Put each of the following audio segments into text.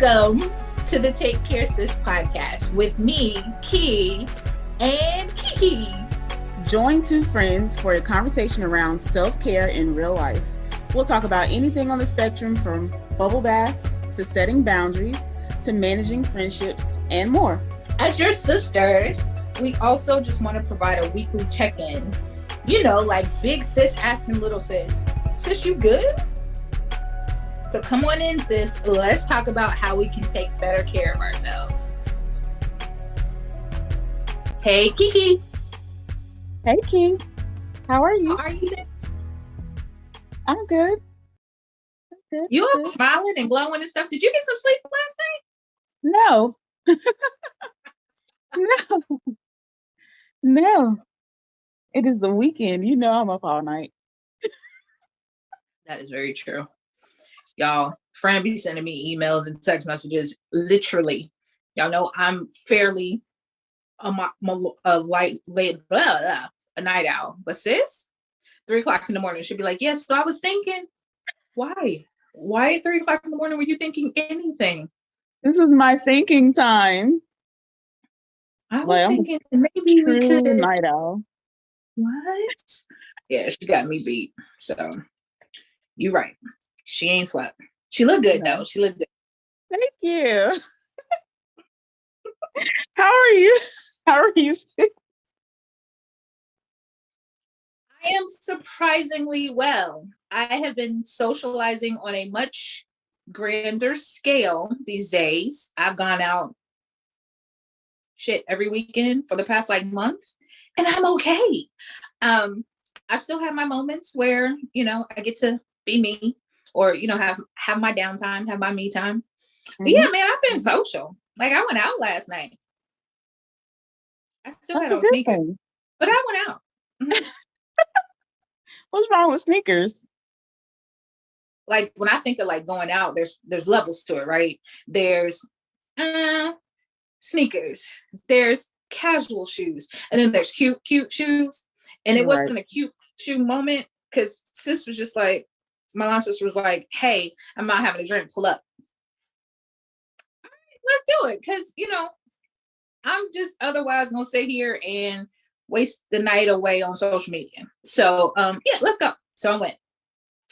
Welcome to the Take Care Sis podcast with me, Ki, and Kiki. Join two friends for a conversation around self-care in real life. We'll talk about anything on the spectrum from bubble baths to setting boundaries to managing friendships and more. As your sisters, we also just want to provide a weekly check-in. You know, like big sis asking little sis, sis, you good? So come on in, sis. Let's talk about how we can take better care of ourselves. Hey, Kiki. Hey, Ki. How are you? How are you, sis? I'm good. Good. You all smiling and glowing and stuff. Did you get some sleep last night? No. No. It is the weekend. You know I'm up all night. That is very true. Y'all, Fran be sending me emails and text messages. Literally, y'all know I'm fairly a night owl. But sis, 3 o'clock in the morning, she'd be like, yes. So I was thinking, why at 3 o'clock in the morning were you thinking anything? This is my thinking time. I was thinking maybe we could. Night owl. What? Yeah, she got me beat. So you're right. She ain't slept. She looked good though. She looked good. Thank you. How are you? How are you? I am surprisingly well. I have been socializing on a much grander scale these days. I've gone out every weekend for the past month, and I'm okay. I still have my moments where, I get to be me or, have my downtime, have my me time. Mm-hmm. But yeah, man, I've been social. I went out last night. I still had on sneakers, but I went out. Mm-hmm. What's wrong with sneakers? When I think of going out, there's levels to it, right? There's sneakers, there's casual shoes, and then there's cute shoes. And it wasn't a cute shoe moment because sis was just my line sister was like, hey, I'm not having a drink, pull up. All right, let's do it. Because, I'm just otherwise going to sit here and waste the night away on social media. So, yeah, let's go. So I went.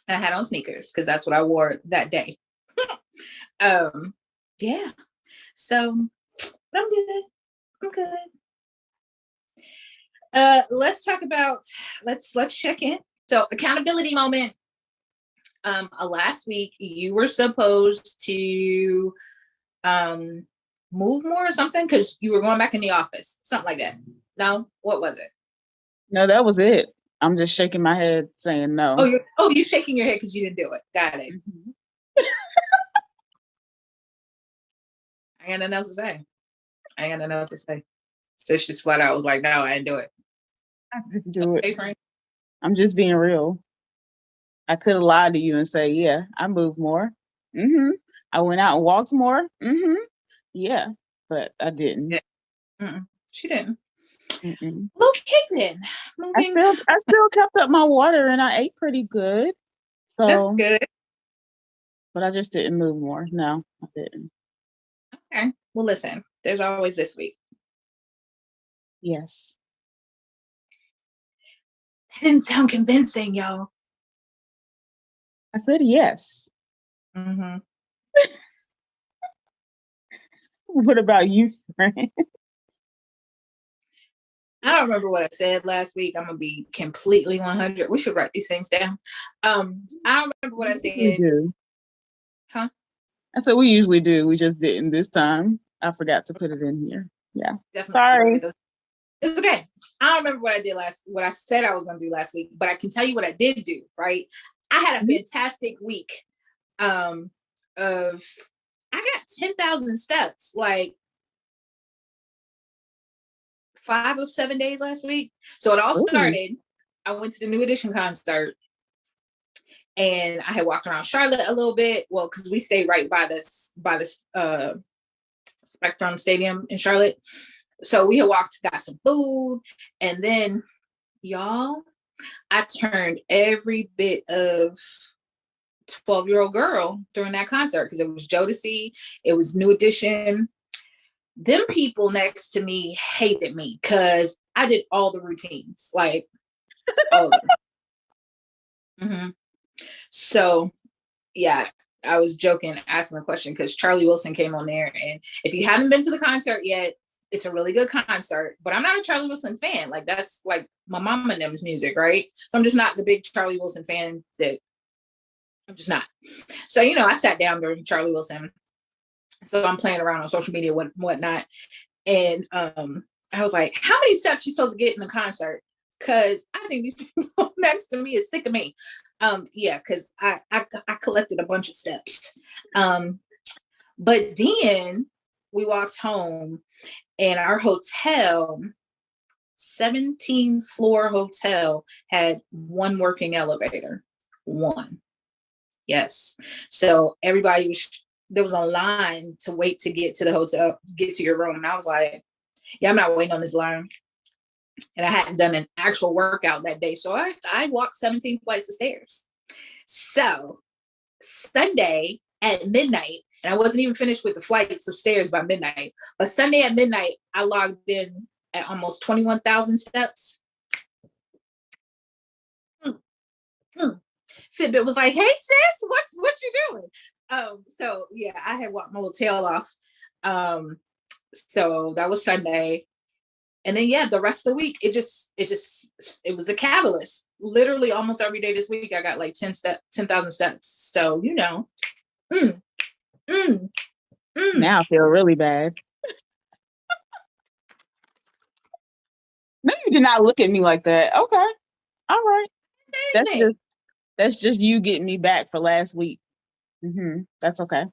I had on sneakers because that's what I wore that day. Yeah. So I'm good. Let's talk about, let's check in. So accountability moment. Last week you were supposed to move more or something because you were going back in the office, something like that. No, what was it? No, that was it. I'm just shaking my head saying no. You're shaking your head because you didn't do it. Got it. Mm-hmm. I got nothing else to say. Sis just flat out was like, no, I didn't do it. I didn't do it. Frank. I'm just being real. I could have lied to you and say, yeah, I moved more. Mm-hmm. I went out and walked more. Mm-hmm. Yeah, but I didn't. Yeah. Mm-mm. She didn't. Mm-mm. Okay then. Moving. I still kept up my water and I ate pretty good. So that's good. But I just didn't move more. No, I didn't. Okay. Well, listen, there's always this week. Yes. That didn't sound convincing, y'all. I said yes. Mm-hmm. What about you, friend? I don't remember what I said last week. I'm gonna be completely 100. We should write these things down. I don't remember what I said. We do. Huh? I said we usually do. We just didn't this time. I forgot to put it in here. Yeah. Definitely. Sorry. It's okay. I don't remember what I said I was gonna do last week, but I can tell you what I did do. Right? I had a fantastic week. I got 10,000 steps. 5 of 7 days last week. So it all started. I went to the New Edition concert and I had walked around Charlotte a little bit. Well, because we stayed right by this Spectrum Stadium in Charlotte. So we had walked, got some food, and then y'all, I turned every bit of 12-year-old girl during that concert because it was Jodeci, it was New Edition. Them people next to me hated me because I did all the routines, like all of them. Mm-hmm. So yeah, I was joking, asking a question because Charlie Wilson came on there. And if you haven't been to the concert yet, it's a really good concert. But I'm not a Charlie Wilson fan. Like, that's like my mom and them's music, right? So I'm just not the big Charlie Wilson fan that I'm just not. So, I sat down during Charlie Wilson. So I'm playing around on social media and whatnot. And I was like, how many steps you supposed to get in the concert? Because I think these people next to me is sick of me. Yeah, because I collected a bunch of steps. But then we walked home, and our hotel, 17-floor hotel, had one working elevator. One. Yes. So everybody there was a line to wait to get to the hotel, get to your room. And I was like, yeah, I'm not waiting on this line. And I hadn't done an actual workout that day. So I walked 17 flights of stairs. So Sunday at midnight, and I wasn't even finished with the flights of stairs by midnight, but Sunday at midnight, I logged in at almost 21,000 steps. Fitbit was like, hey sis, what you doing? So yeah, I had walked my little tail off. So that was Sunday. And then yeah, the rest of the week, it was the catalyst. Literally almost every day this week, I got like 10,000 steps. So Now I feel really bad. No, you did not look at me like that. Okay. All right. That's just you getting me back for last week. That's okay.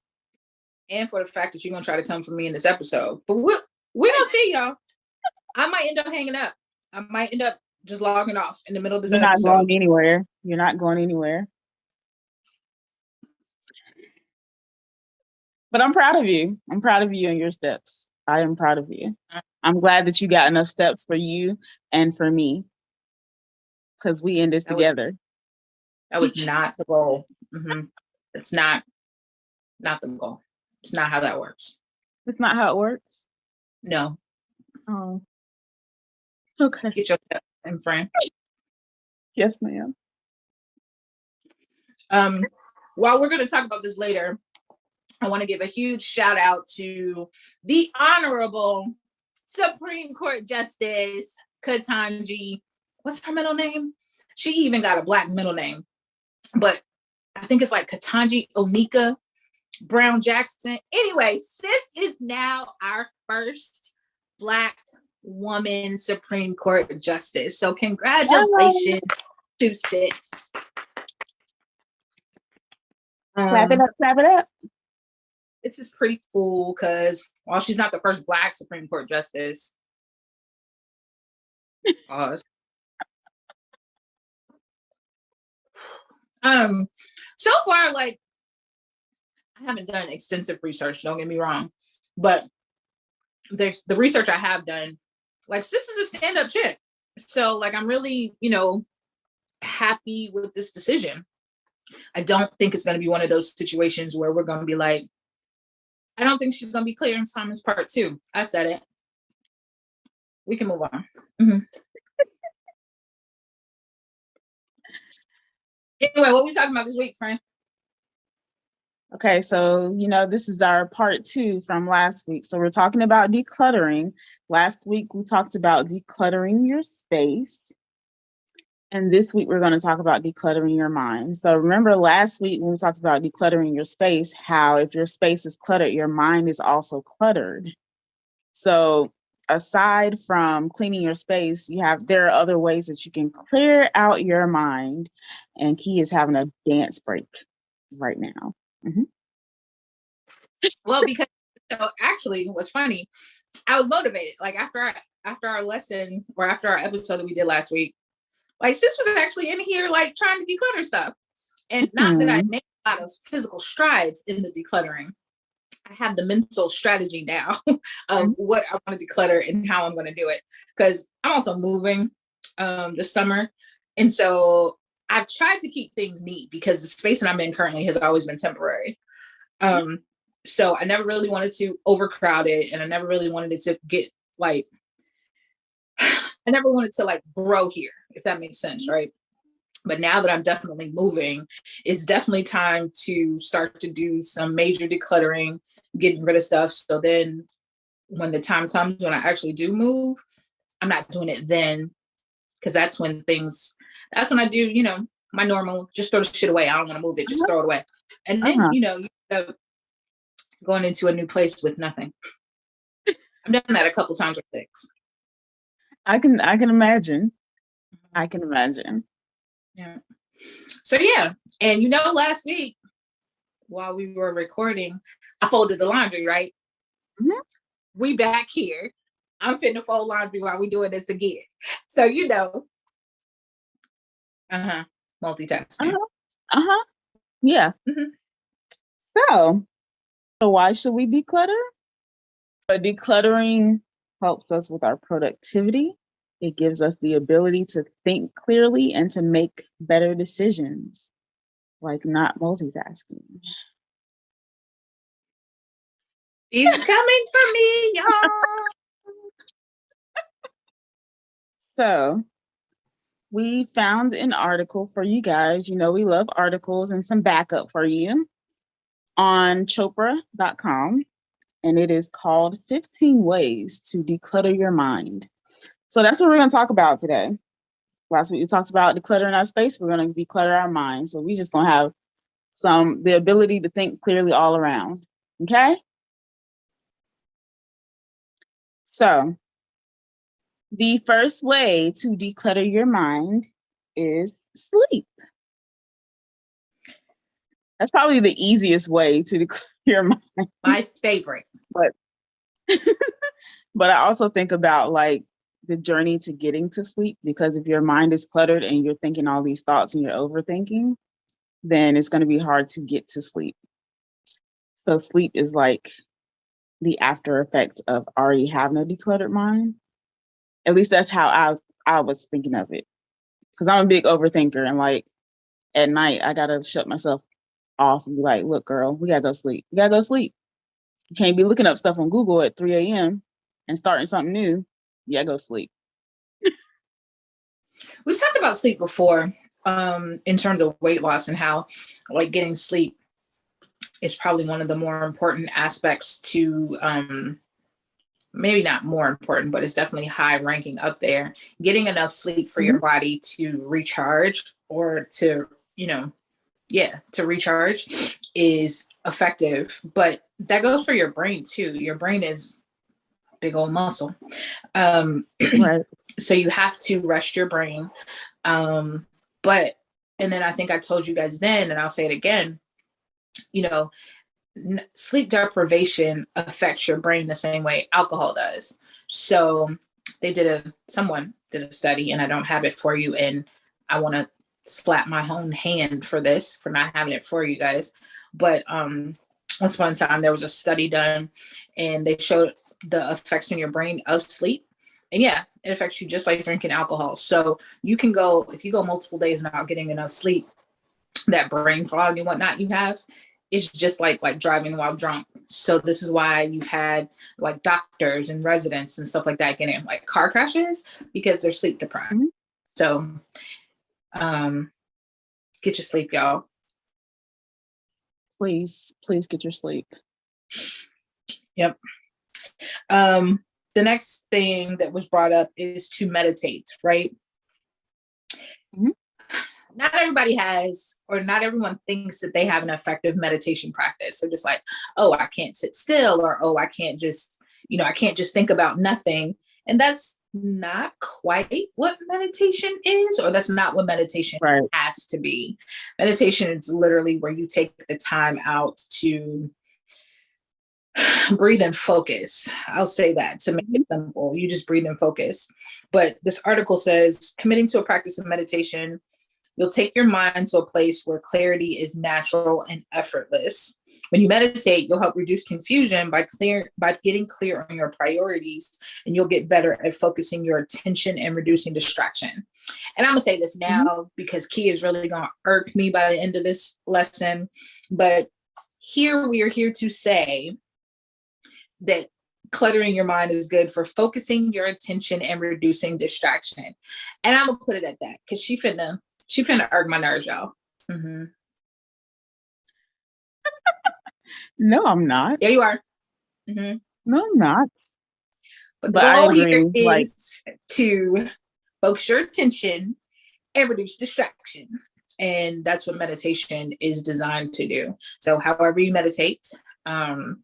And for the fact that you're gonna try to come for me in this episode. But we're gonna see, y'all. I might end up hanging up. I might end up just logging off in the middle of this episode. You're not going anywhere. You're not going anywhere. But I'm proud of you. I'm proud of you and your steps. I am proud of you. I'm glad that you got enough steps for you and for me, because we end this together. That was not the goal. It's not the goal. It's not how that works. It's not how it works? No. Oh. Okay. Get your step in, friend. Yes, ma'am. While we're going to talk about this later, I want to give a huge shout out to the Honorable Supreme Court Justice Ketanji. What's her middle name? She even got a Black middle name, but I think it's like Ketanji Onika Brown Jackson. Anyway, sis is now our first Black woman Supreme Court Justice. So congratulations to sis. Clap it up, clap it up. It's just pretty cool because while she's not the first Black Supreme Court Justice, so far, like, I haven't done extensive research, don't get me wrong, but there's the research I have done, like, sis is a stand-up chick. So, like, I'm really, happy with this decision. I don't think it's going to be one of those situations where we're going to be like, I don't think she's going to be Clarence Thomas part 2. I said it. We can move on. Anyway, what are we talking about this week, friend? Okay, so, this is our part 2 from last week. So we're talking about decluttering. Last week, we talked about decluttering your space. And this week, we're going to talk about decluttering your mind. So remember last week when we talked about decluttering your space, how if your space is cluttered, your mind is also cluttered. So aside from cleaning your space, there are other ways that you can clear out your mind. And Ki is having a dance break right now. Well, because actually, what's funny, I was motivated. Like after our lesson or after our episode that we did last week, like sis was actually in here like trying to declutter stuff. And not that I made a lot of physical strides in the decluttering. I have the mental strategy now of what I want to declutter and how I'm going to do it. Because I'm also moving this summer. And so I've tried to keep things neat because the space that I'm in currently has always been temporary. So I never really wanted to overcrowd it, and I never really wanted it to get like, I never wanted to like grow here, if that makes sense, right? But now that I'm definitely moving, it's definitely time to start to do some major decluttering, getting rid of stuff. So then when the time comes when I actually do move, I'm not doing it then, because that's when I do, my normal, just throw the shit away. I don't want to move it, just throw it away. And then, Uh-huh. you end up going into a new place with nothing. I've done that a couple times with things. I can imagine. I can imagine. Yeah. So yeah. And last week while we were recording, I folded the laundry, right? Mhm. We back here. I'm finna fold laundry while we doing this again. So multitasking. Uh-huh. Yeah. Mhm. So why should we declutter? But decluttering helps us with our productivity. It gives us the ability to think clearly and to make better decisions, like not multitasking. She's coming for me, y'all. So we found an article for you guys. We love articles and some backup for you on Chopra.com. And it is called 15 Ways to Declutter Your Mind. So that's what we're going to talk about today. Last week we talked about decluttering our space. We're going to declutter our mind. So we just going to have the ability to think clearly all around. Okay? So the first way to declutter your mind is sleep. That's probably the easiest way to declutter your mind. My favorite. But but I also think about like the journey to getting to sleep, because if your mind is cluttered and you're thinking all these thoughts and you're overthinking, then it's going to be hard to get to sleep. So sleep is like the after effect of already having a decluttered mind. At least that's how I was thinking of it. Because I'm a big overthinker, and like at night I gotta shut myself off and be like, look, girl, we gotta go sleep. You gotta go sleep. You can't be looking up stuff on Google at 3 a.m. and starting something new. You gotta go sleep. We've talked about sleep before, in terms of weight loss and how like getting sleep is probably one of the more important aspects to maybe not more important, but it's definitely high ranking up there. Getting enough sleep for your body to recharge, or to, to recharge, is effective. But that goes for your brain too. Your brain is a big old muscle. Right. So you have to rest your brain. And then I think I told you guys then, and I'll say it again, sleep deprivation affects your brain the same way alcohol does. So someone did a study, and I don't have it for you, and I want to slap my own hand for this, for not having it for you guys. But once upon a time there was a study done, and they showed the effects in your brain of sleep. And yeah, it affects you just like drinking alcohol. So you can go, if you go multiple days without getting enough sleep, that brain fog and whatnot you have, it's just like driving while drunk. So this is why you've had like doctors and residents and stuff like that getting like car crashes, because they're sleep deprived. Mm-hmm. So get your sleep, y'all. Please get your sleep. Yep. The next thing that was brought up is to meditate, right? Mm-hmm. Not everybody has, or not everyone thinks that they have an effective meditation practice. So just like, oh, I can't sit still, or, oh, I can't just think about nothing. And that's not quite what meditation is, or that's not what meditation has to be. Meditation is literally where you take the time out to breathe and focus. I'll say that to make it simple. You just breathe and focus. But this article says, committing to a practice of meditation, you'll take your mind to a place where clarity is natural and effortless. When you meditate, you'll help reduce confusion by getting clear on your priorities, and you'll get better at focusing your attention and reducing distraction. And I'm gonna say this now because Ki is really gonna irk me by the end of this lesson. But here we are here to say that cluttering your mind is good for focusing your attention and reducing distraction. And I'm gonna put it at that because she finna irk my nerves, y'all. No, I'm not. Yeah, you are. No, I'm not. But the goal here is to focus your attention and reduce distraction. And that's what meditation is designed to do. So however you meditate, yeah,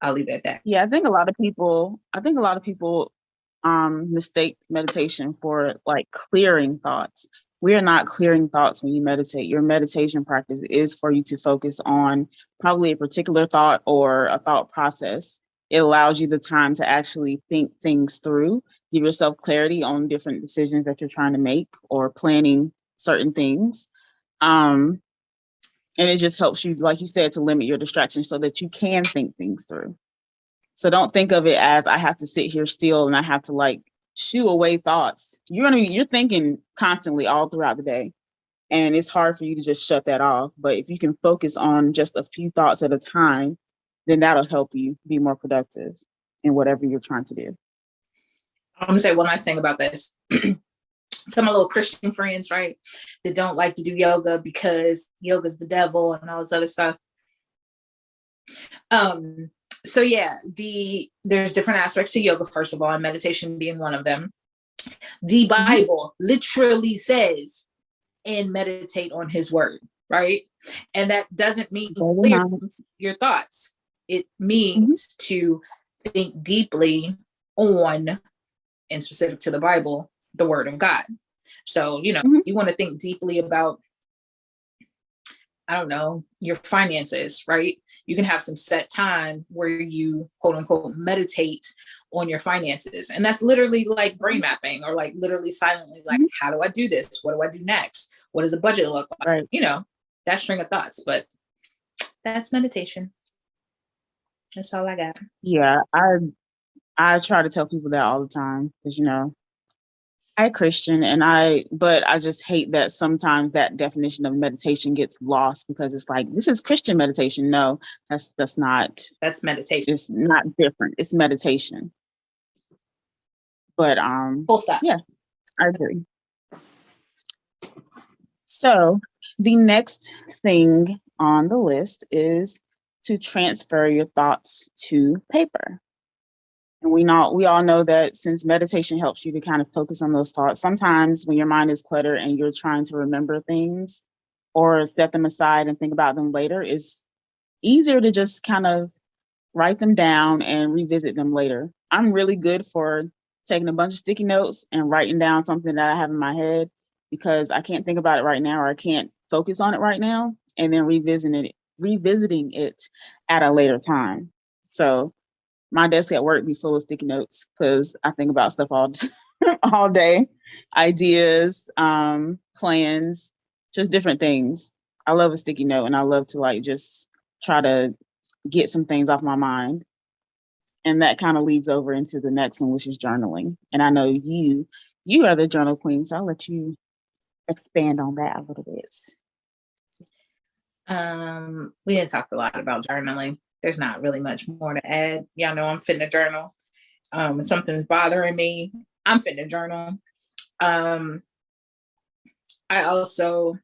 I'll leave it at that. Yeah, I think a lot of people mistake meditation for like clearing thoughts. We are not clearing thoughts when you meditate. Your meditation practice is for you to focus on probably a particular thought or a thought process. It allows you the time to actually think things through, give yourself clarity on different decisions that you're trying to make or planning certain things. And it just helps you, like you said, to limit your distractions so that you can think things through. So don't think of it as I have to sit here still and I have to like shoo away thoughts. You're thinking constantly all throughout the day, and it's hard for you to just shut that off. But if you can focus on just a few thoughts at a time, then that'll help you be more productive in whatever you're trying to do. I'm gonna say one last thing about this. Some of my little Christian friends, right, that don't like to do yoga because yoga's the devil and all this other stuff. So yeah, there's different aspects to yoga, first of all, and meditation being one of them. The Bible literally says, and meditate on his word, right? And that doesn't mean clear your thoughts. It means to think deeply on, and specific to the Bible, the word of God. So, you want to think deeply about, I don't know, your finances, right? You can have some set time where you quote unquote meditate on your finances. And that's literally like brain mapping, or like literally silently, like, how do I do this? What do I do next? What does a budget look like? Right. That string of thoughts, but that's meditation. That's all I got. Yeah, I try to tell people that all the time because, I'm Christian but I just hate that sometimes that definition of meditation gets lost because it's like, this is Christian meditation. No, that's meditation. It's not different. It's meditation. But full stop. Yeah, I agree. So the next thing on the list is to transfer your thoughts to paper. And we all know that since meditation helps you to kind of focus on those thoughts, sometimes when your mind is cluttered and you're trying to remember things or set them aside and think about them later, it's easier to just kind of write them down and revisit them later. I'm really good for taking a bunch of sticky notes and writing down something that I have in my head because I can't think about it right now, or I can't focus on it right now, and then revisiting it at a later time. So my desk at work be full of sticky notes because I think about stuff all day, ideas, plans, just different things. I love a sticky note, and I love to like just try to get some things off my mind. And that kind of leads over into the next one, which is journaling. And I know you are the journal queen, so I'll let you expand on that a little bit. We didn't talk a lot about journaling. There's not really much more to add. Y'all know I'm finna journal. If something's bothering me, I'm finna journal. I also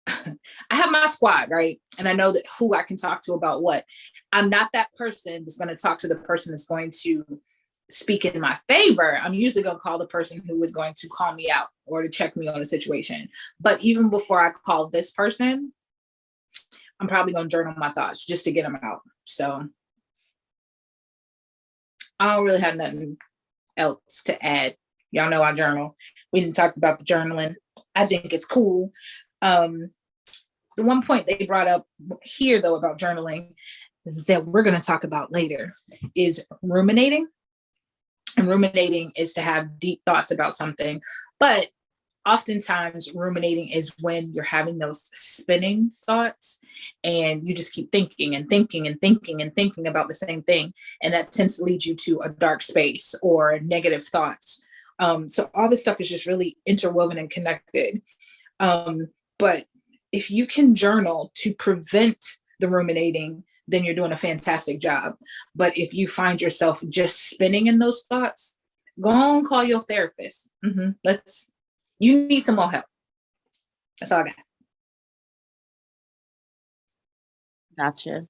I have my squad, right? And I know that who I can talk to about what. I'm not that person that's going to talk to the person that's going to speak in my favor. I'm usually going to call the person who is going to call me out or to check me on a situation. But even before I call this person, I'm probably going to journal my thoughts just to get them out. So I don't really have nothing else to add. Y'all know I journal. We didn't talk about the journaling. I think it's cool. The one point they brought up here, though, about journaling that we're going to talk about later is ruminating. And ruminating is to have deep thoughts about something. But oftentimes ruminating is when you're having those spinning thoughts and you just keep thinking and thinking and thinking and thinking about the same thing. And that tends to lead you to a dark space or negative thoughts. So all this stuff is just really interwoven and connected. But if you can journal to prevent the ruminating, then you're doing a fantastic job. But if you find yourself just spinning in those thoughts, go on, call your therapist. You need some more help. That's all I got. Gotcha.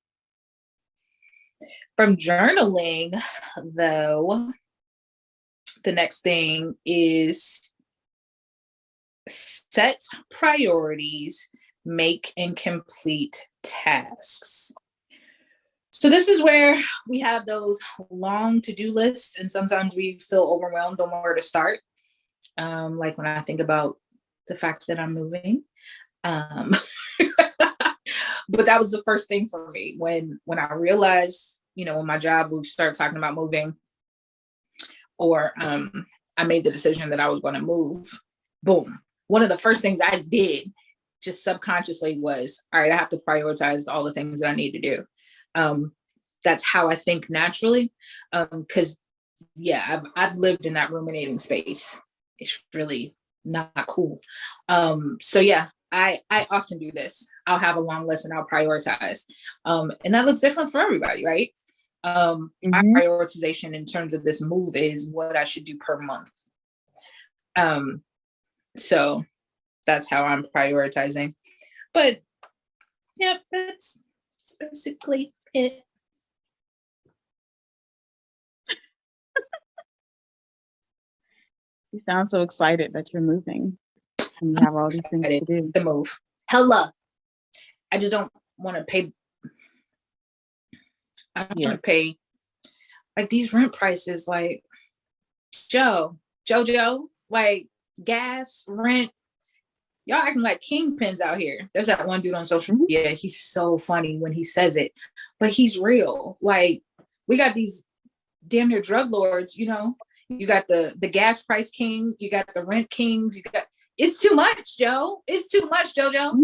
From journaling, though, the next thing is set priorities, make and complete tasks. So this is where we have those long to-do lists, and sometimes we feel overwhelmed on where to start. Like when I think about the fact that I'm moving. But that was the first thing for me when I realized, when my job, we started talking about moving, or I made the decision that I was going to move. Boom. One of the first things I did just subconsciously was, all right, I have to prioritize all the things that I need to do. That's how I think naturally. Cause yeah, I've lived in that ruminating space. It's really not cool. So yeah, I often do this. I'll have a long list and I'll prioritize. And that looks different for everybody, right? My prioritization in terms of this move is what I should do per month. So that's how I'm prioritizing. But yeah, that's basically it. You sound so excited that you're moving and you have all these things to do. To move. Hella. I just don't want to pay. I don't want to pay like these rent prices, like Jojo, like gas, rent. Y'all acting like kingpins out here. There's that one dude on social media. He's so funny when he says it, but he's real. Like we got these damn near drug lords, You got the gas price king, you got the rent kings, it's too much, Joe. It's too much, Jojo.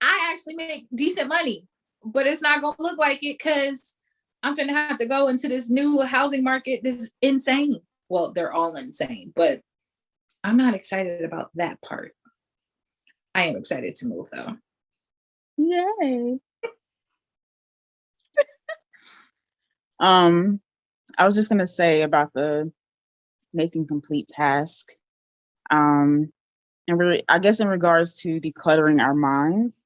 I actually make decent money, but it's not gonna look like it because I'm finna have to go into this new housing market. This is insane. Well, they're all insane, but I'm not excited about that part. I am excited to move though. Yay. I was just gonna say about the making complete task. And really, I guess in regards to decluttering our minds,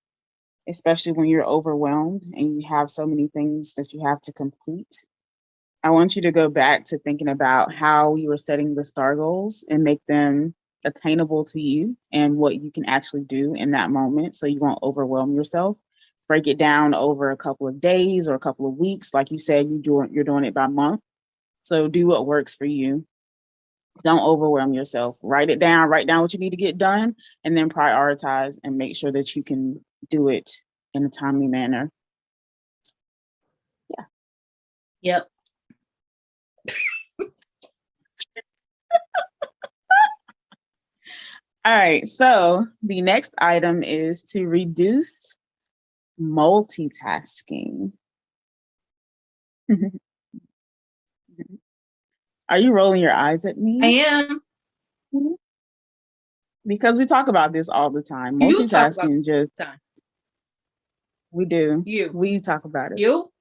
especially when you're overwhelmed and you have so many things that you have to complete, I want you to go back to thinking about how you were setting the STAR goals and make them attainable to you and what you can actually do in that moment so you won't overwhelm yourself. Break it down over a couple of days or a couple of weeks. Like you said, you're doing it by month. So do what works for you. Don't overwhelm yourself. Write down what you need to get done, and then prioritize and make sure that you can do it in a timely manner. Yeah. Yep. All right. So the next item is to reduce multitasking. Are you rolling your eyes at me? I am. Because we talk about this all the time. Multitasking just time. We do. We talk about it. You?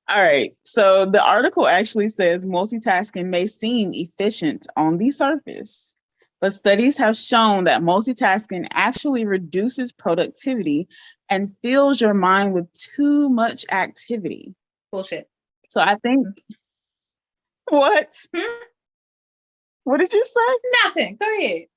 All right. So the article actually says multitasking may seem efficient on the surface, but studies have shown that multitasking actually reduces productivity and fills your mind with too much activity. Bullshit. So I think, what? What did you say? Nothing. Go ahead.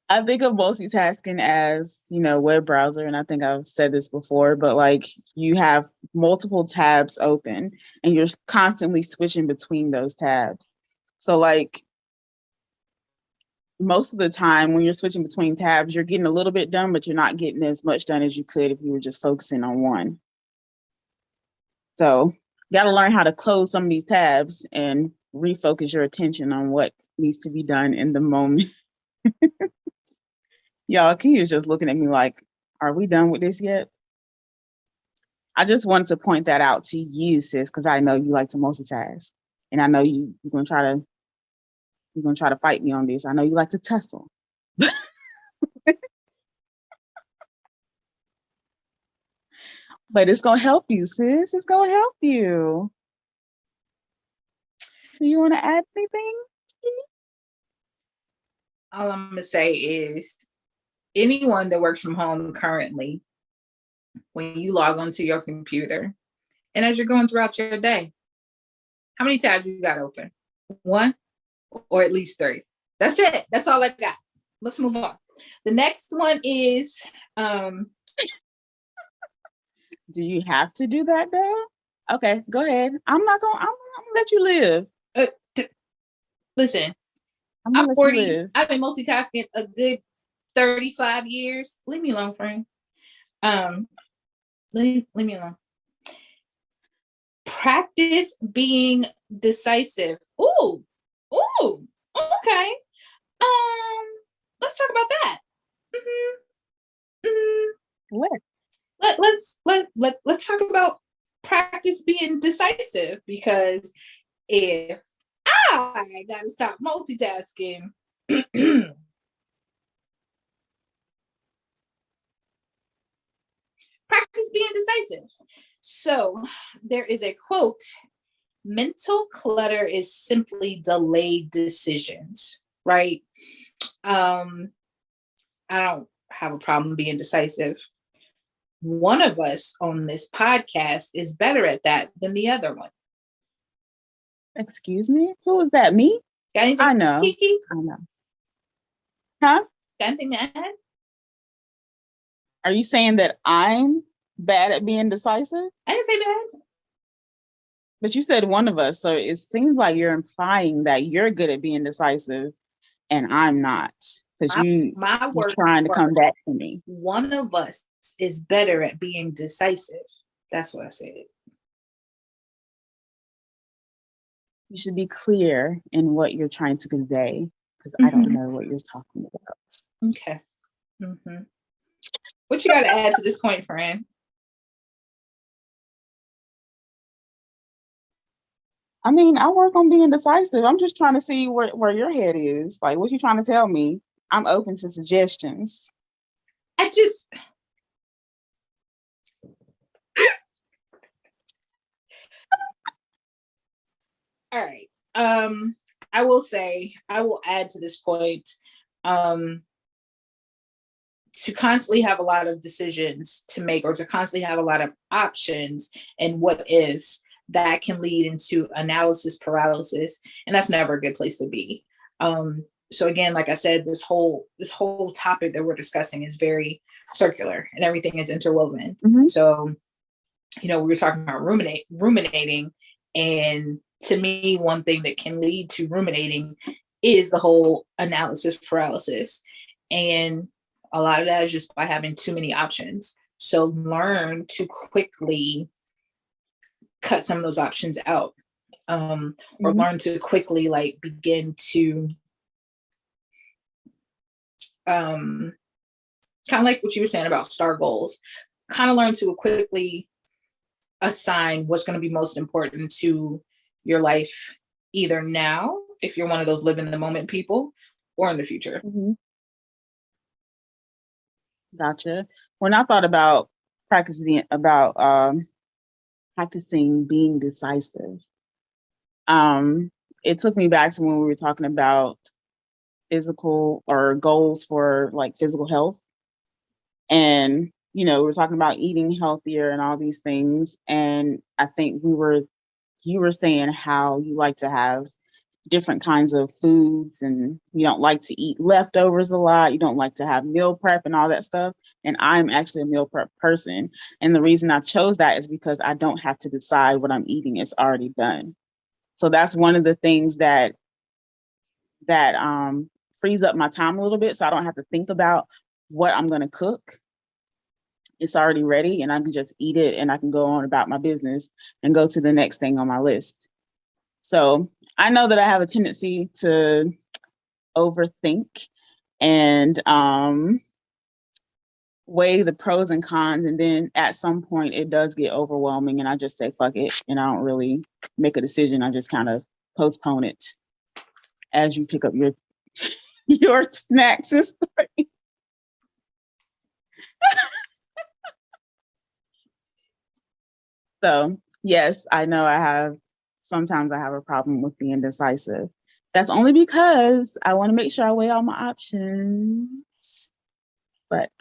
I think of multitasking as, web browser, and I think I've said this before, but like you have multiple tabs open and you're constantly switching between those tabs. So like most of the time when you're switching between tabs, you're getting a little bit done, but you're not getting as much done as you could if you were just focusing on one. So you got to learn how to close some of these tabs and refocus your attention on what needs to be done in the moment. Y'all, Ki is just looking at me like, are we done with this yet? I just wanted to point that out to you, sis, because I know you like to multitask. And I know you're gonna try to fight me on this. I know you like to tussle. But it's gonna help you, sis. It's gonna help you. Do you want to add anything? All I'm gonna say is anyone that works from home currently, when you log onto your computer and as you're going throughout your day, how many tabs you got open? One or at least three. That's it. That's all I got. Let's move on. The next one is do you have to do that though? Okay, go ahead. I'm gonna let you live. Listen, I'm 40. I've been multitasking a good 35 years. Leave me alone, friend. Leave me alone. Practice being decisive. Ooh, okay. Let's talk about that. Let's talk about practice being decisive, because if I gotta stop multitasking, practice being decisive. So there is a quote: mental clutter is simply delayed decisions, right? I don't have a problem being decisive. One of us on this podcast is better at that than the other one. Excuse me? Who was that? Me? I know. Kiki? I know. Huh? Got anything to add? Are you saying that I'm bad at being decisive? I didn't say bad. But you said one of us, so it seems like you're implying that you're good at being decisive and I'm not. Because you're trying to come back to me. One of us is better at being decisive. That's what I said. You should be clear in what you're trying to convey, because I don't know what you're talking about. Okay. What you got to add to this point, Fran? I mean, I work on being decisive. I'm just trying to see where your head is. Like, what you trying to tell me? I'm open to suggestions. All right. I will say, I will add to this point, to constantly have a lot of decisions to make, or to constantly have a lot of options and what ifs, that can lead into analysis paralysis, and that's never a good place to be. So again, like I said, this whole topic that we're discussing is very circular, and everything is interwoven. So, we were talking about ruminating, and to me, one thing that can lead to ruminating is the whole analysis paralysis, and a lot of that is just by having too many options. So learn to quickly cut some of those options out, or learn to quickly begin to kind of like what you were saying about STAR goals, kind of learn to quickly assign what's going to be most important to your life, either now, if you're one of those live in the moment people, or in the future. Gotcha. When I thought about practicing being decisive, it took me back to when we were talking about physical or goals for physical health. And, we were talking about eating healthier and all these things. And I think you were saying how you like to have different kinds of foods and you don't like to eat leftovers a lot. You don't like to have meal prep and all that stuff. And I'm actually a meal prep person. And the reason I chose that is because I don't have to decide what I'm eating. It's already done. So that's one of the things that frees up my time a little bit. So I don't have to think about what I'm going to cook. it's already ready and I can just eat it and I can go on about my business and go to the next thing on my list. So I know that I have a tendency to overthink and weigh the pros and cons. And then at some point it does get overwhelming and I just say, fuck it. And I don't really make a decision. I just kind of postpone it as you pick up your your snacks and stuff. So yes, I know sometimes I have a problem with being decisive. That's only because I want to make sure I weigh all my options. But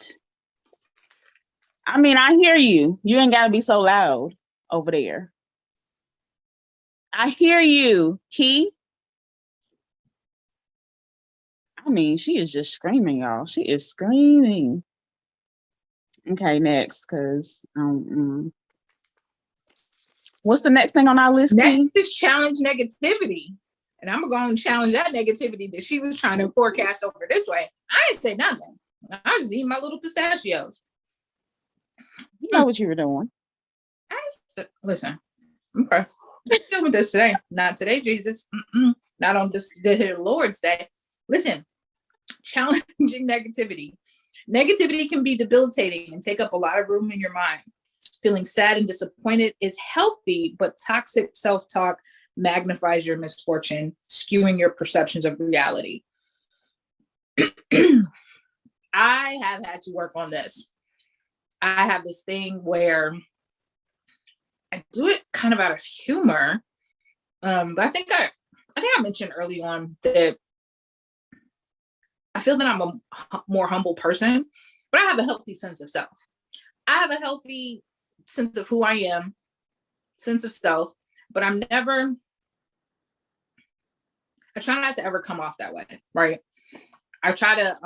I mean, I hear you. You ain't got to be so loud over there. I hear you, Ki. I mean, she is just screaming, y'all. She is screaming. Okay, next, because what's the next thing on our list, Next Ki? is challenge negativity. And I'm going to challenge that negativity that she was trying to forecast over this way. I didn't say nothing. I was eating my little pistachios. You know what you were doing. Listen, okay. I'm dealing with this today. Not today, Jesus. Not on this good Lord's Day. Listen, challenging negativity. Negativity can be debilitating and take up a lot of room in your mind. Feeling sad and disappointed is healthy, but toxic self-talk magnifies your misfortune, skewing your perceptions of reality. I have had to work on this. I have this thing where I do it kind of out of humor. But I think I mentioned early on that I feel that I'm a more humble person, but I have a healthy sense of self. I have a healthy sense of who I am, sense of self, but I try not to ever come off that way, right? I try to,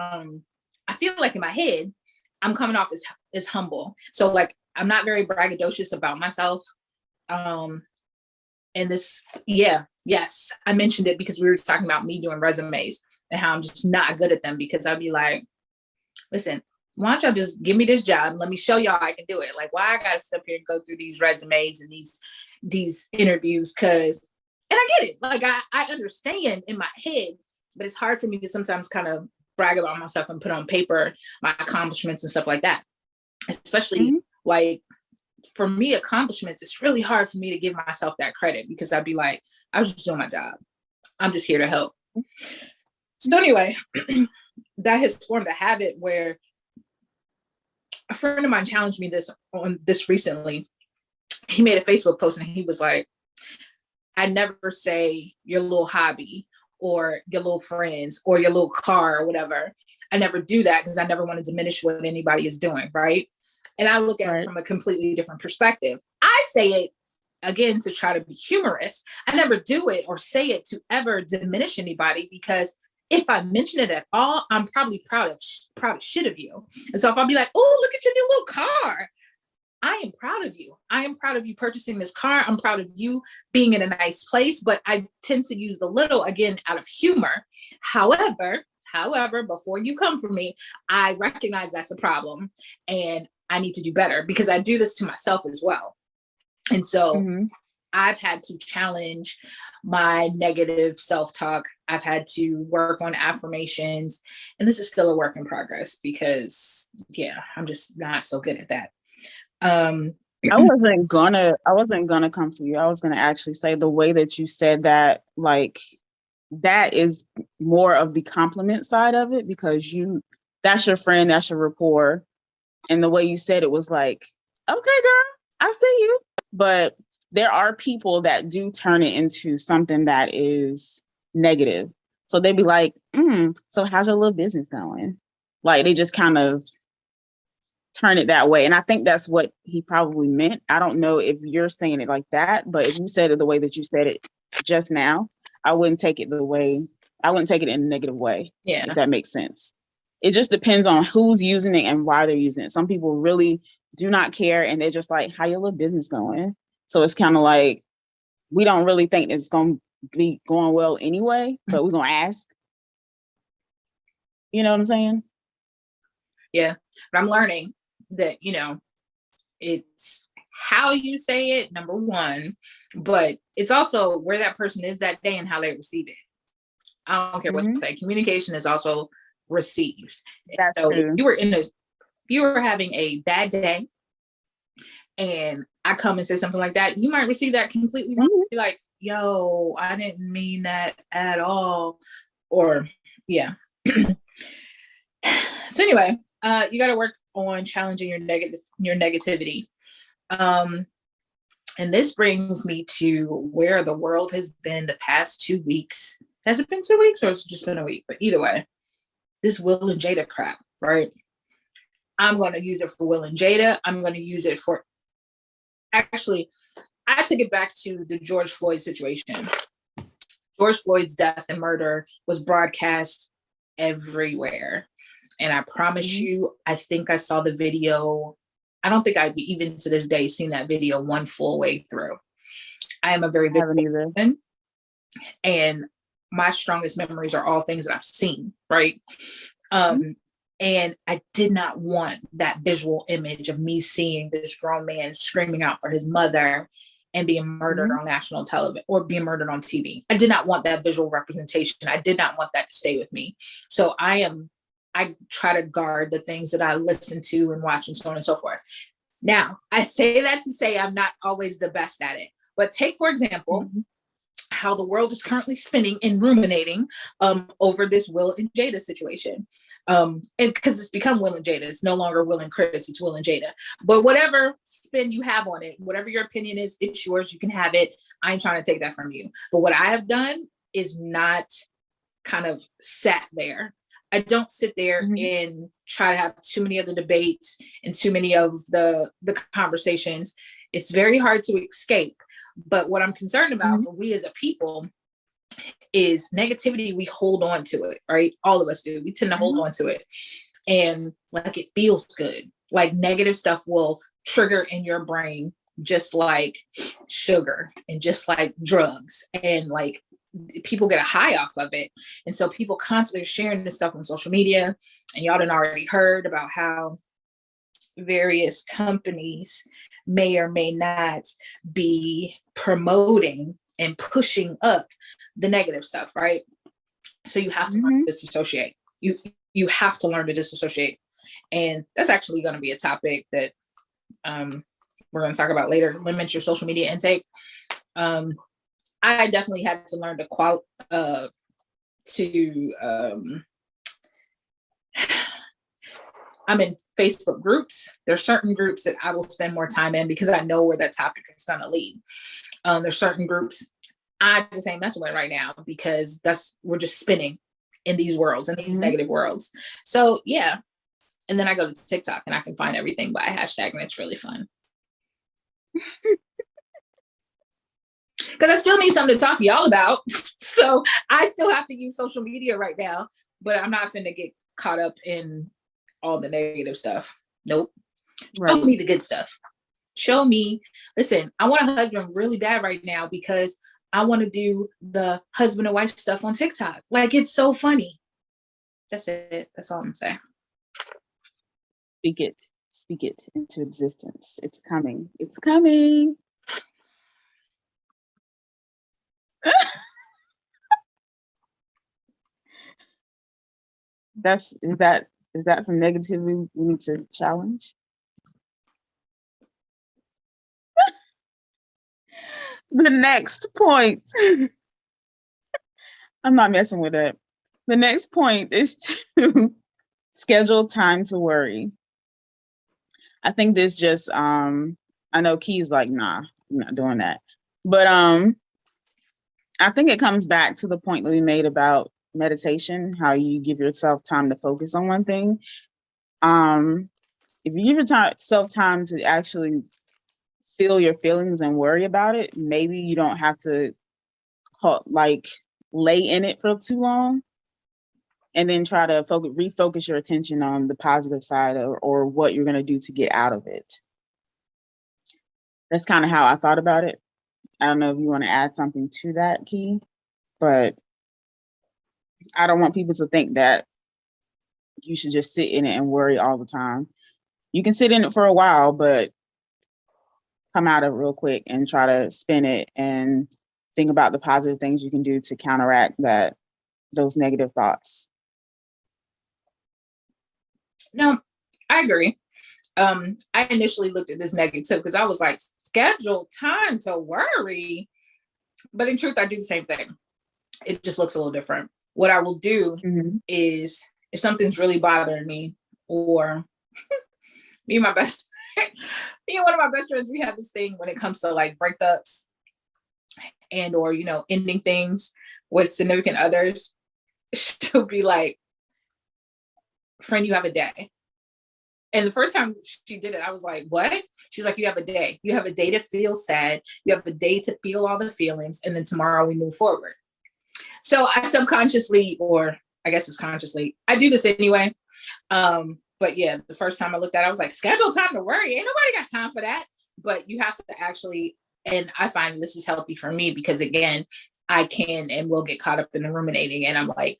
I feel like in my head, I'm coming off as humble. So like, I'm not very braggadocious about myself. And this, yes, I mentioned it because we were talking about me doing resumes and how I'm just not good at them because I'd be like, listen, why don't y'all just give me this job and let me show y'all I can do it? Like, why I gotta sit up here and go through these resumes and these interviews? And I get it. Like, I understand in my head, but it's hard for me to sometimes kind of brag about myself and put on paper my accomplishments and stuff like that. Especially like, for me, accomplishments, it's really hard for me to give myself that credit because I'd be like, I was just doing my job. I'm just here to help. So anyway, that has formed a habit where a friend of mine challenged me on this recently. He made a Facebook post and he was like, I never say your little hobby or your little friends or your little car or whatever. I never do that because I never want to diminish what anybody is doing, right? And I look at it from a completely different perspective. I say it, again, to try to be humorous. I never do it or say it to ever diminish anybody because if I mention it at all, I'm probably proud of shit of you. And so if I'll be like, oh, look at your new little car. I am proud of you. I am proud of you purchasing this car. I'm proud of you being in a nice place, but I tend to use the little, again, out of humor. However, before you come for me, I recognize that's a problem and I need to do better because I do this to myself as well. And so I've had to challenge my negative self-talk. I've had to work on affirmations, and this is still a work in progress because I'm just not so good at that. I wasn't gonna come for you. I was gonna actually say the way that you said that, like, that is more of the compliment side of it because that's your friend, that's your rapport. And the way you said it was like, okay, girl, I see you. But there are people that do turn it into something that is negative. So they'd be like, so how's your little business going? Like, they just kind of turn it that way. And I think that's what he probably meant. I don't know if you're saying it like that, but if you said it the way that you said it just now, I wouldn't take it in a negative way. Yeah. If that makes sense. It just depends on who's using it and why they're using it. Some people really do not care and they're just like, how your little business going? So it's kind of like, we don't really think it's going to be going well anyway, but we're going to ask. You know what I'm saying? Yeah. But I'm learning that, It's how you say it, number one, but it's also where that person is that day and how they receive it. I don't care what you say. Communication is also received. That's So true. if you were having a bad day and I come and say something like that, you might receive that completely wrong. Be like, yo, I didn't mean that at all. Or yeah. So anyway, you got to work on challenging your negativity. And this brings me to where the world has been the past 2 weeks. Has it been 2 weeks or it's just been a week? But either way, this Will and Jada crap, right? I'm going to use it for Will and Jada. I'm going to use it for, actually, I took it back to the George Floyd situation. George Floyd's death and murder was broadcast everywhere. And I promise you, I think I saw the video. I don't think I've even to this day seen that video one full way through. I am a very visual person, and my strongest memories are all things that I've seen, right? And I did not want that visual image of me seeing this grown man screaming out for his mother and being murdered on national television or being murdered on TV. I did not want that visual representation. I did not want that to stay with me. So I try to guard the things that I listen to and watch and so on and so forth. Now, I say that to say I'm not always the best at it. But take, for example, how the world is currently spinning and ruminating over this Will and Jada situation. And because it's become Will and Jada, it's no longer Will and Chris, it's Will and Jada. But whatever spin you have on it, whatever your opinion is, it's yours. You can have it. I ain't trying to take that from you. But what I have done is not kind of sat there. I don't sit there and try to have too many of the debates and too many of the conversations. It's very hard to escape. But what I'm concerned about for we as a people is negativity. We hold on to it, right? All of us do. We tend to hold on to it. And like it feels good. Like negative stuff will trigger in your brain just like sugar and just like drugs. And like people get a high off of it. And so people constantly sharing this stuff on social media. And y'all done already heard about how various companies may or may not be promoting and pushing up the negative stuff, right? So you have to learn to disassociate. You have to learn to disassociate. And that's actually going to be a topic that we're going to talk about later. Limit your social media intake. I definitely had to learn to I'm in Facebook groups. There's certain groups that I will spend more time in because I know where that topic is going to lead. There's certain groups I just ain't messing with right now because we're just spinning in these worlds, in these negative worlds. So yeah. And then I go to TikTok and I can find everything by a hashtag and it's really fun. Because I still need something to talk to y'all about. So I still have to use social media right now, but I'm not finna get caught up in all the negative stuff. Nope. Right. Show me the good stuff. Show me, listen, I want a husband really bad right now because I want to do the husband and wife stuff on TikTok. Like, it's so funny. That's it. That's all I'm saying. Speak it into existence. It's coming. It's coming. Is that some negativity we need to challenge? The next point. I'm not messing with it. The next point is to schedule time to worry. I think this just I know Ki's like, nah, I'm not doing that. But I think it comes back to the point that we made about meditation, how you give yourself time to focus on one thing. If you give yourself time to actually feel your feelings and worry about it, maybe you don't have to lay in it for too long and then try to refocus your attention on the positive side or what you're going to do to get out of it. That's kind of how I thought about it. I don't know if you want to add something to that, Ki, but I don't want people to think that you should just sit in it and worry all the time. You can sit in it for a while, but come out of real quick and try to spin it and think about the positive things you can do to counteract those negative thoughts. No, I agree. I initially looked at this negative because I was like, schedule time to worry. But in truth, I do the same thing. It just looks a little different. What I will do is, if something's really bothering me, or me and my best, me and one of my best friends, we have this thing when it comes to like breakups and or ending things with significant others. She'll be like, "Friend, you have a day." And the first time she did it, I was like, what? She's like, you have a day. You have a day to feel sad. You have a day to feel all the feelings. And then tomorrow we move forward. So I subconsciously, or I guess it's consciously, I do this anyway. But yeah, the first time I looked at it, I was like, schedule time to worry. Ain't nobody got time for that. But you have to actually, and I find this is healthy for me because again, I can and will get caught up in the ruminating. And I'm like,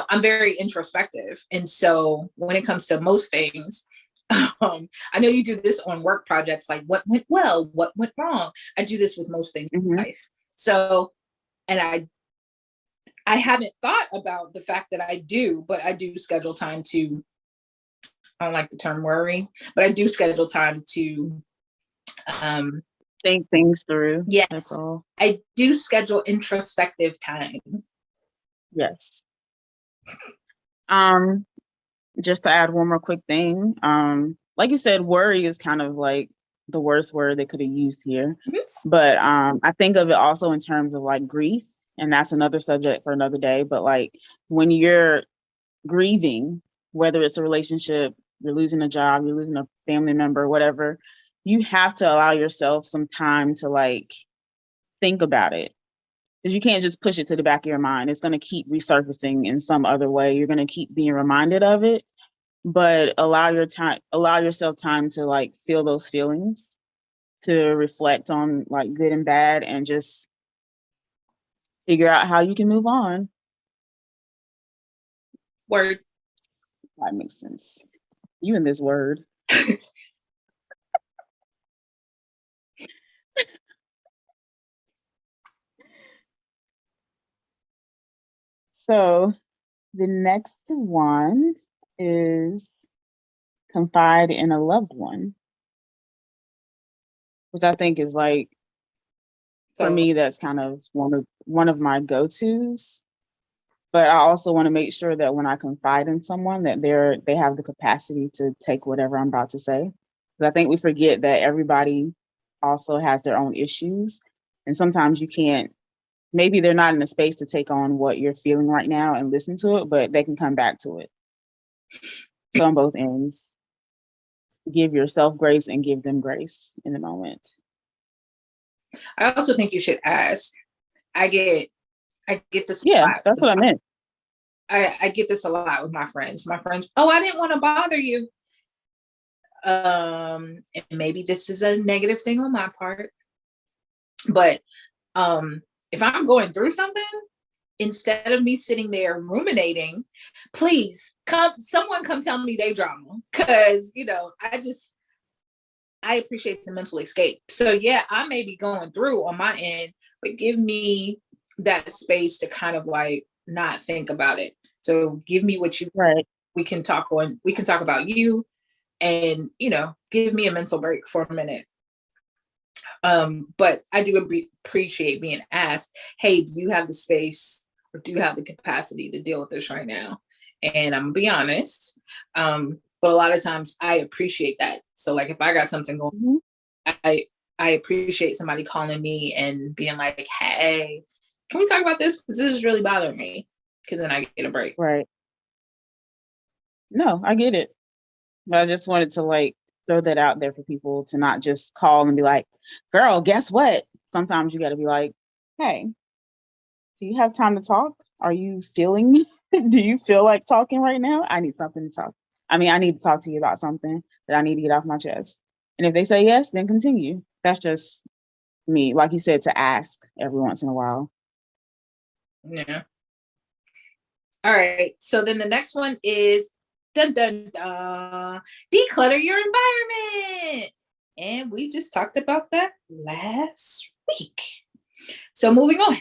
I'm very introspective. And so when it comes to most things, I know you do this on work projects, like what went well, what went wrong. I do this with most things in life. So, and I haven't thought about the fact that I do, but I do schedule time to, I don't like the term worry, but I do schedule time to think things through. Yes. That's all. I do schedule introspective time. Yes. Just to add one more quick thing. Like you said, worry is kind of like the worst word they could have used here. But I think of it also in terms of like grief, and that's another subject for another day. But like when you're grieving, whether it's a relationship, you're losing a job, you're losing a family member, whatever, you have to allow yourself some time to like think about it. Because you can't just push it to the back of your mind. It's going to keep resurfacing in some other way. You're going to keep being reminded of it, but allow yourself time to like feel those feelings, to reflect on like good and bad, and just figure out how you can move on. Word. That makes sense. You and this word. So the next one is confide in a loved one, which I think is like, for me, that's kind of one of my go-tos. But I also want to make sure that when I confide in someone that they have the capacity to take whatever I'm about to say. Because I think we forget that everybody also has their own issues. And sometimes you can't, maybe they're not in a space to take on what you're feeling right now and listen to it, but they can come back to it. So on both ends, give yourself grace and give them grace in the moment. I also think you should ask. I get this. Yeah, that's what I meant. I get this a lot with my friends. Oh, I didn't want to bother you. And maybe this is a negative thing on my part, but if I'm going through something, instead of me sitting there ruminating, please someone come tell me they drama, because I appreciate the mental escape. So yeah, I may be going through on my end, but give me that space to kind of like not think about it. So give me what you right. We can talk about you, and give me a mental break for a minute. But I do appreciate being asked, hey, do you have the space or do you have the capacity to deal with this right now? And I'm gonna be honest. But a lot of times I appreciate that. So like if I got something going, I appreciate somebody calling me and being like, hey, can we talk about this? Because this is really bothering me. Because then I get a break. Right. No, I get it. But I just wanted to like throw that out there for people to not just call and be like, girl, guess what? Sometimes you got to be like, hey, do you have time to talk? Are you feeling, do you feel like talking right now? I need something to talk. I need to talk to you about something that I need to get off my chest. And if they say yes, then continue. That's just me. Like you said, to ask every once in a while. Yeah. All right. So then the next one is dun dun dun. Declutter your environment. And we just talked about that last week. So moving on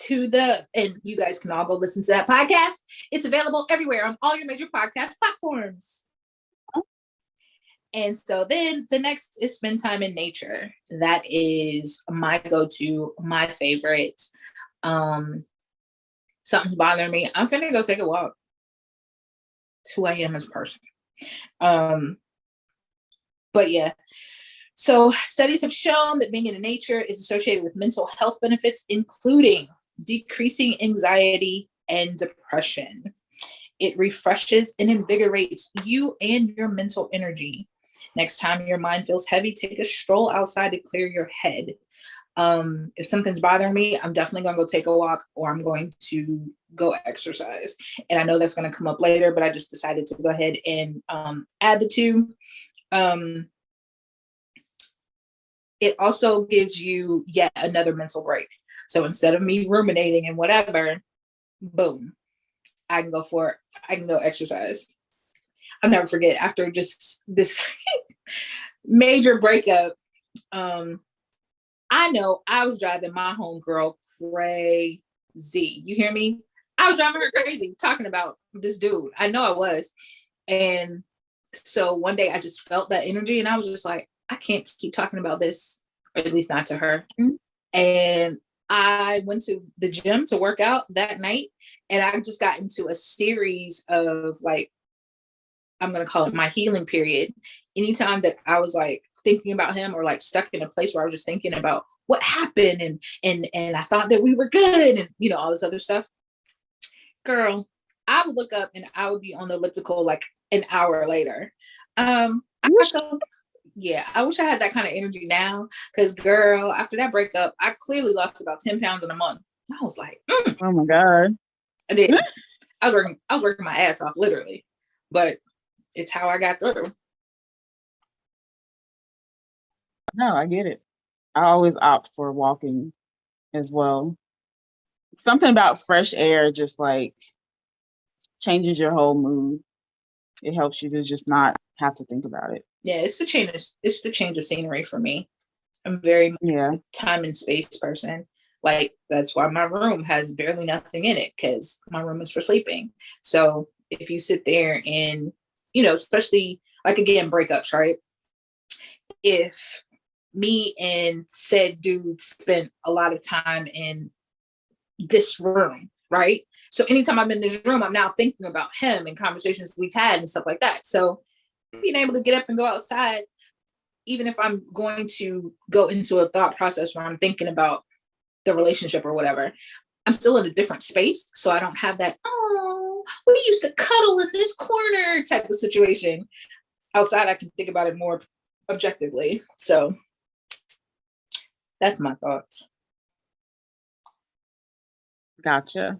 to and you guys can all go listen to that podcast. It's available everywhere on all your major podcast platforms. And so then the next is spend time in nature. That is my go-to, my favorite. Something's bothering me. I'm finna go take a walk. It's who I am as a person. But yeah. So studies have shown that being in nature is associated with mental health benefits, including decreasing anxiety and depression. It refreshes and invigorates you and your mental energy. Next time your mind feels heavy, take a stroll outside to clear your head. If something's bothering me, I'm definitely going to go take a walk, or I'm going to go exercise. And I know that's going to come up later, but I just decided to go ahead and add the two. It also gives you yet another mental break. So instead of me ruminating and whatever, boom, I can go for it. I can go exercise. I'll never forget, after just this major breakup, I know I was driving my homegirl crazy. You hear me? I was driving her crazy talking about this dude. I know I was. And so one day I just felt that energy and I was just like, I can't keep talking about this, or at least not to her. Mm-hmm. And I went to the gym to work out that night, and I just got into a series of, like, I'm going to call it my healing period. Anytime that I was like thinking about him, or like stuck in a place where I was just thinking about what happened and I thought that we were good and, you know, all this other stuff, girl, I would look up and I would be on the elliptical like an hour later. I wish I had that kind of energy now, because girl, after that breakup, I clearly lost about 10 pounds in a month. I was like, oh my God. I did. I was working my ass off, literally, but it's how I got through. No, I get it. I always opt for walking as well. Something about fresh air just like changes your whole mood. It helps you to just not have to think about it. Yeah, it's the change of scenery for me. I'm very much a time and space person. Like, that's why my room has barely nothing in it, because my room is for sleeping. So if you sit there and, you know, especially like, again, breakups, right? If me and said dude spent a lot of time in this room, right? So anytime I'm in this room, I'm now thinking about him and conversations we've had and stuff like that. So being able to get up and go outside, even if I'm going to go into a thought process where I'm thinking about the relationship or whatever, I'm still in a different space. So I don't have that, oh, we used to cuddle in this corner type of situation. Outside, I can think about it more objectively. So that's my thoughts. Gotcha.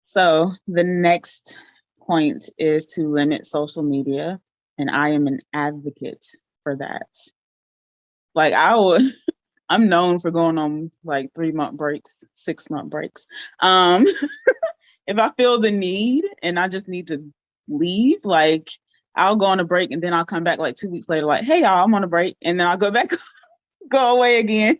So the next point is to limit social media, and I am an advocate for that. Like, I'm known for going on like 3-month breaks, 6-month breaks. If I feel the need and I just need to leave, like, I'll go on a break and then I'll come back like 2 weeks later, like, hey y'all, I'm on a break, and then I'll go back, go away again.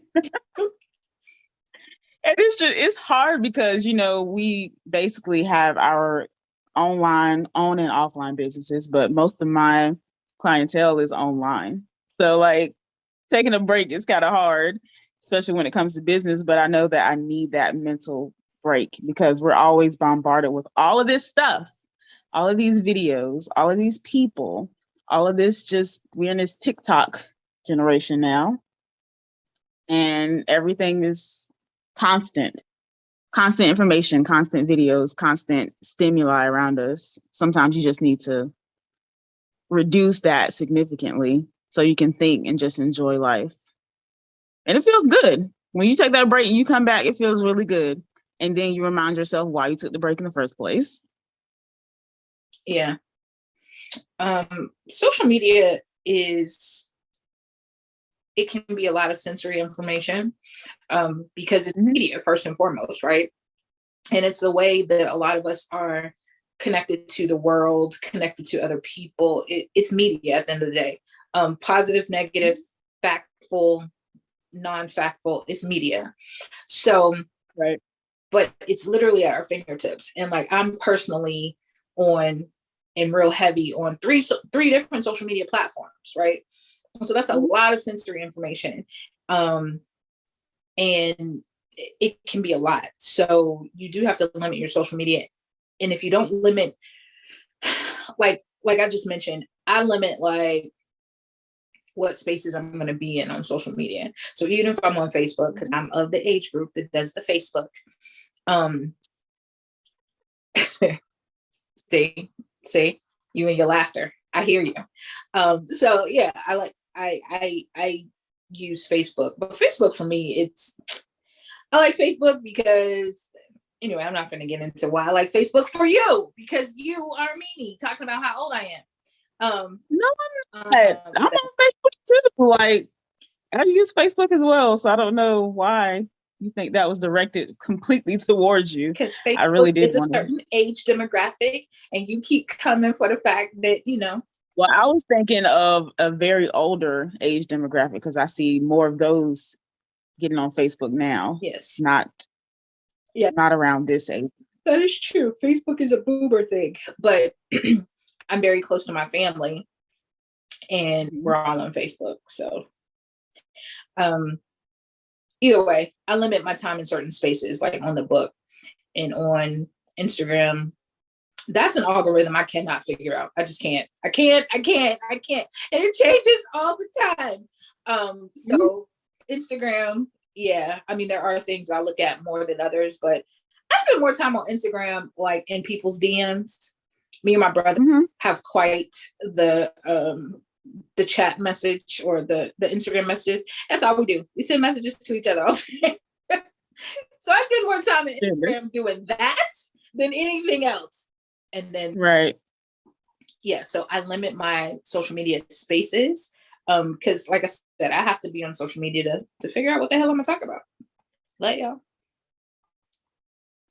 And it's hard because, you know, we basically have our online, on and offline businesses, but most of my clientele is online. So like taking a break is kind of hard, especially when it comes to business. But I know that I need that mental break because we're always bombarded with all of this stuff, all of these videos, all of these people, all of this, just we're in this TikTok generation now. And everything is constant information, constant videos, constant stimuli around us. Sometimes you just need to reduce that significantly so you can think and just enjoy life. And it feels good. When you take that break and you come back, it feels really good. And then you remind yourself why you took the break in the first place. Yeah. Social media it can be a lot of sensory information, because it's media first and foremost, right? And it's the way that a lot of us are connected to the world, connected to other people. It's media at the end of the day. Positive, negative, factful, non-factful is media. So, right. but it's literally at our fingertips. And like I'm personally on and real heavy on three different social media platforms, right? So that's a lot of sensory information. And it can be a lot. So you do have to limit your social media. And if you don't limit, like I just mentioned, I limit like what spaces I'm going to be in on social media. So even if I'm on Facebook, because I'm of the age group that does the Facebook, see, you and your laughter. I hear you. So yeah, I use Facebook, but Facebook for me, I like Facebook because anyway, I'm not going to get into why I like Facebook for you because you are me talking about how old I am. No, I'm on Facebook too. Like I use Facebook as well, so I don't know why you think that was directed completely towards you. Because I really Facebook did is a wonder. certain age demographic, and you keep coming for the fact that Well, I was thinking of a very older age demographic because I see more of those getting on Facebook now. Yes. Not around this age. That is true. Facebook is a boomer thing, but I'm very close to my family and we're all on Facebook. So either way, I limit my time in certain spaces, like on the book and on Instagram. That's an algorithm I cannot figure out. I just can't. I can't. And it changes all the time. So Instagram, yeah. I mean, there are things I look at more than others, but I spend more time on Instagram, like in people's DMs. Me and my brother have quite the chat message or the Instagram messages. That's all we do. We send messages to each other all the time. So I spend more time on Instagram doing that than anything else. And then yeah, so I limit my social media spaces because like I said, I have to be on social media to figure out what the hell I'm gonna talk about. Let y'all.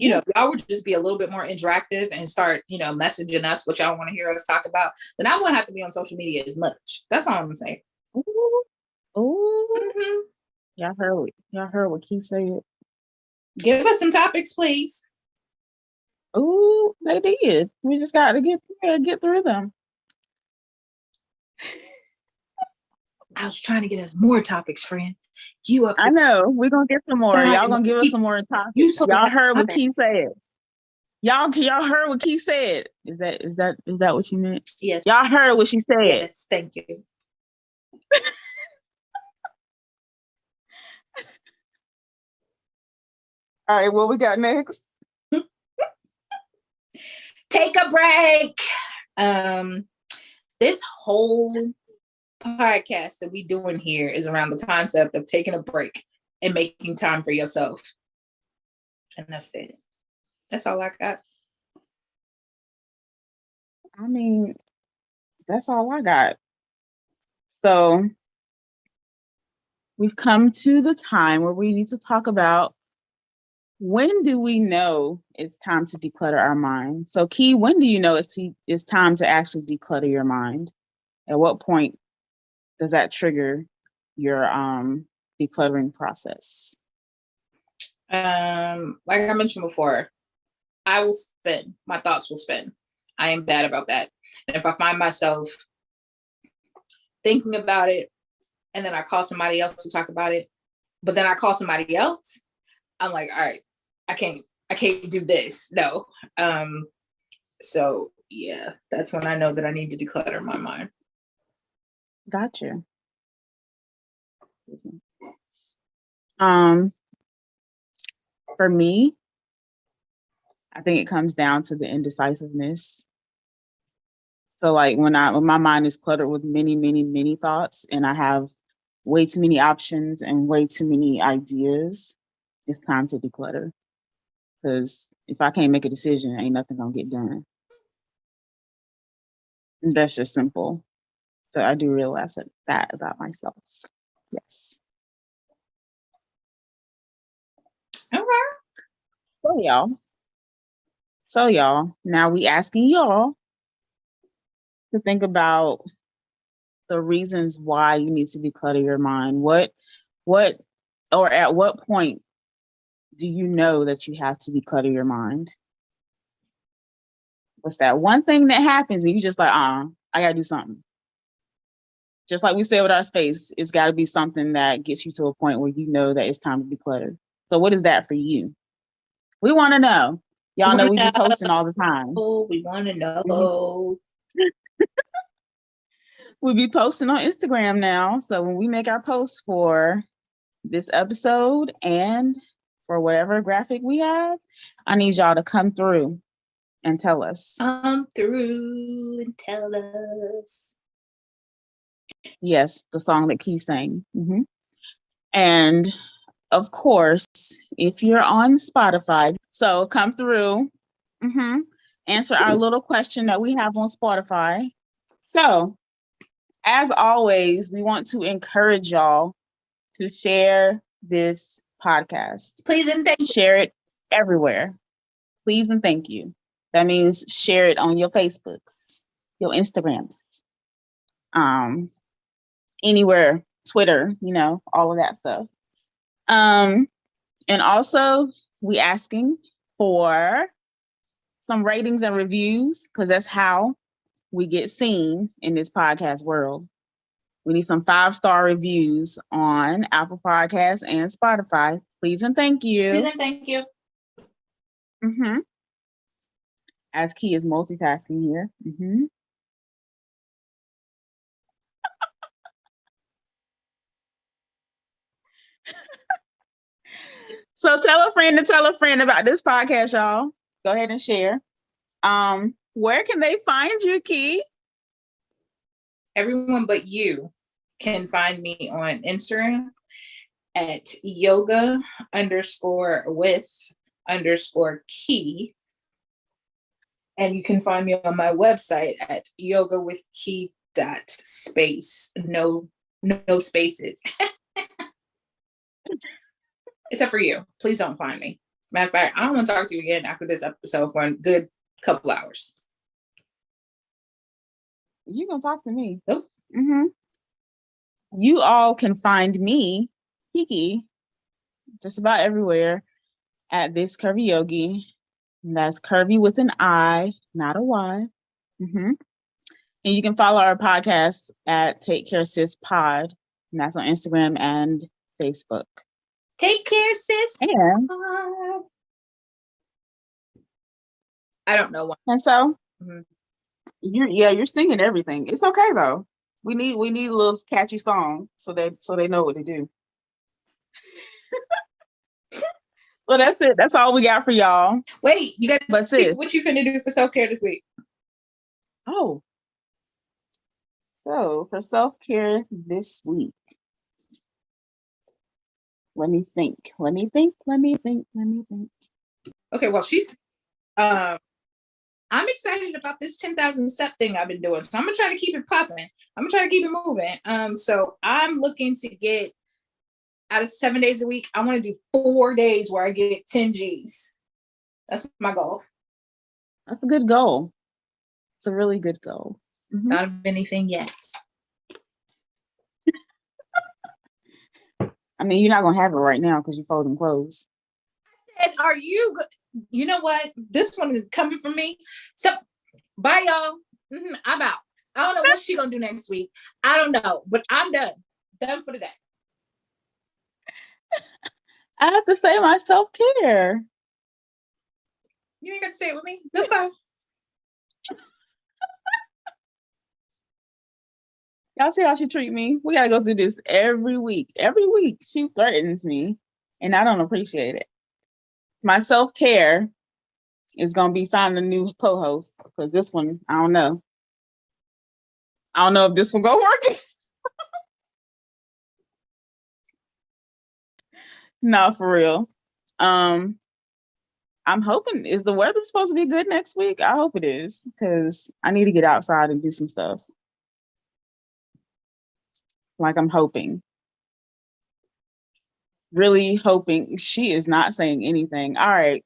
Y'all would just be a little bit more interactive and start, messaging us what y'all want to hear us talk about, then I won't have to be on social media as much. That's all I'm saying. Ooh. Y'all heard what Ki said. Give us some topics, please. Oh, they did. We just got to get through them. I was trying to get us more topics, friend. I know. We're gonna get some more. Y'all gonna give us some more topics. Y'all heard what Ki said. Y'all heard what Ki said. Is that what you meant? Yes. Y'all heard what she said. Yes, thank you. All right, what we got next? Take a break. This whole podcast that we doing here is around the concept of taking a break and making time for yourself. Enough said. That's all I got. I mean, that's all I got. So we've come to the time where we need to talk about when do we know it's time to declutter our mind? So Ki, when do you know it's time to actually declutter your mind? At what point does that trigger your decluttering process? Like I mentioned before, my thoughts will spin. I am bad about that. And if I find myself thinking about it and then I call somebody else to talk about it, but then I call somebody else, I'm like, all right, I can't do this. No. So yeah, that's when I know that I need to declutter my mind. Gotcha. For me, I think it comes down to the indecisiveness. So like when my mind is cluttered with many, many, many thoughts and I have way too many options and way too many ideas, it's time to declutter. Because if I can't make a decision, ain't nothing gonna get done. And that's just simple. So I do realize that about myself. Yes. All right. So y'all, now we asking y'all to think about the reasons why you need to declutter your mind. What, or at what point do you know that you have to declutter your mind? What's that one thing that happens and you just like, I gotta do something. Just like we said with our space, it's got to be something that gets you to a point where you know that it's time to declutter. So what is that for you? We want to know. Y'all know we be posting all the time. Oh, we want to know. We be posting on Instagram now. So when we make our posts for this episode and for whatever graphic we have, I need y'all to come through and tell us. Come through and tell us. Yes, the song that Ki sang. Mm-hmm. And of course, if you're on Spotify, so come through, answer our little question that we have on Spotify. So, as always, we want to encourage y'all to share this podcast. Please and thank you. Share it everywhere. Please and thank you. That means share it on your Facebooks, your Instagrams, anywhere, Twitter, all of that stuff. And also we asking for some ratings and reviews because that's how we get seen in this podcast world. We need some 5-star reviews on Apple Podcasts and Spotify. Please and thank you. Please and thank you. As Ki is multitasking here. So tell a friend to tell a friend about this podcast, y'all. Go ahead and share. Where can they find you, Ki? Everyone but you can find me on Instagram at yoga_with_Ki. And you can find me on my website at yogawithki.space. No spaces. Except for you. Please don't find me. Matter of fact, I don't want to talk to you again after this episode for a good couple hours. You gonna talk to me? Nope. You all can find me, Kiki, just about everywhere at This Curvy Yogi. And that's curvy with an I, not a Y. And you can follow our podcast at Take Care Sis Pod. And that's on Instagram and Facebook. Take care, sis. And I don't know why. And so you're singing everything. It's okay though. We need a little catchy song so they know what to do. Well, that's it. That's all we got for y'all. Wait, you got but sis, what you finna do for self-care this week? Oh. So for self-care this week. Let me think. Okay, well, I'm excited about this 10,000 step thing I've been doing. So I'm gonna try to keep it popping. I'm gonna try to keep it moving. So I'm looking to get out of 7 days a week. I want to do 4 days where I get 10 G's. That's my goal. That's a good goal. It's a really good goal. Not of anything yet. I mean, you're not gonna have it right now because you're folding clothes. I said, are you good? You know what? This one is coming from me. So bye, y'all. I'm out. I don't know what she's gonna do next week. I don't know, but I'm done. Done for the day. I have to say my self-care. You ain't got to say it with me. Goodbye. Y'all see how she treat me? We gotta go through this every week. Every week she threatens me and I don't appreciate it. My self-care is gonna be finding a new co-host because this one, I don't know. I don't know if this will go working. No, for real. I'm hoping, is the weather supposed to be good next week? I hope it is because I need to get outside and do some stuff. Like I'm hoping. Really hoping. She is not saying anything. All right.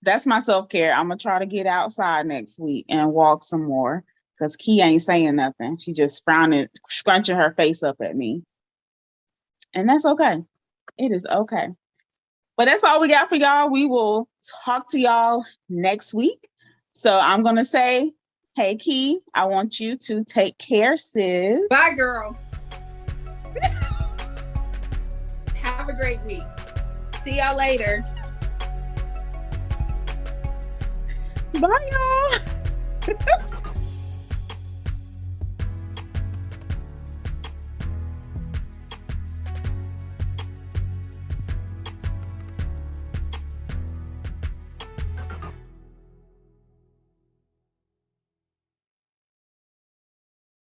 That's my self-care. I'm going to try to get outside next week and walk some more because Ki ain't saying nothing. She just frowning, scrunching her face up at me. And that's okay. It is okay. But that's all we got for y'all. We will talk to y'all next week. So I'm going to say, hey, Ki, I want you to take care, sis. Bye, girl. Have a great week. See y'all later. Bye, y'all.